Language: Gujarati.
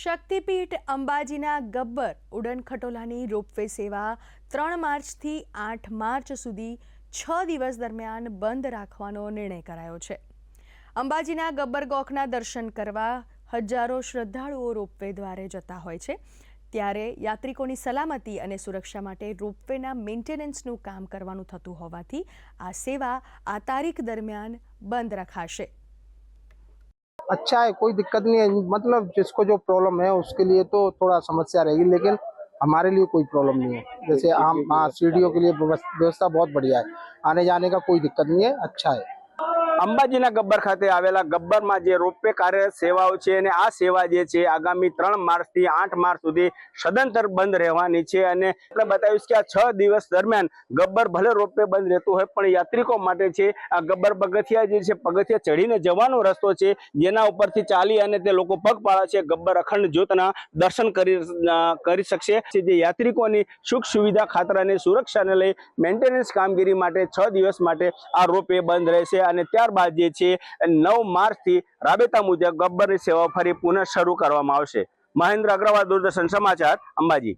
શક્તિપીઠ અંબાજીના ગબ્બર ઉડન ખટોલાની રોપવે સેવા 3 માર્ચથી 8 માર્ચ સુધી 6 દિવસ દરમિયાન બંધ રાખવાનો નિર્ણય કરાયો છે। અંબાજીના ગબ્બર ગોખના દર્શન કરવા હજારો શ્રદ્ધાળુઓ રોપવે દ્વારે જતા હોય છે, ત્યારે યાત્રિકોની સલામતી અને સુરક્ષા માટે રોપવેના મેન્ટેનન્સનું કામ કરવાનું થતું હોવાથી આ સેવા આ તારીખ દરમિયાન બંધ રખાશે। अच्छा है, कोई दिक्कत नहीं है। मतलब जिसको जो प्रॉब्लम है उसके लिए तो थोड़ा समस्या रहेगी, लेकिन हमारे लिए कोई प्रॉब्लम नहीं है। जैसे आम सीढ़ियों के लिए व्यवस्था बहुत बढ़िया है, आने जाने का कोई दिक्कत नहीं है, अच्छा है। અંબાજીના ગબ્બર ખાતે આવેલા ગબ્બરમાં જે રોપવે કાર્ય સેવાઓ છે અને આ સેવા જે છે આગામી 3 માર્ચથી 8 માર્ચ સુધી સદંતર બંધ રહેવાની છે। અને આપણે બતાવ્યું કે આ 6 દિવસ દરમિયાન ગબ્બર ભલે રોપવે બંધ રહેતું હોય પણ યાત્રિકો માટે છે આ ગબ્બર પગથિયા જે છે પગથિયા ચડીને જવાનો રસ્તો છે, જેના ઉપરથી ચાલી અને તે લોકો પગપાળા છે ગબ્બર અખંડ જ્યોતના દર્શન કરી શકશે। જે યાત્રિકોની સુખ સુવિધા ખાતર અને સુરક્ષાને લઈ મેન્ટેનન્સ કામગીરી માટે 6 દિવસ માટે આ રોપવે બંધ રહેશે અને ત્યારબાદ જે છે 9 માર્ચથી રાબેતા મુજબ ગબ્બરની સેવા ફરી પુનઃ શરૂ કરવામાં આવશે। મહેન્દ્ર અગ્રવાલ, દૂરદર્શન સમાચાર, અંબાજી।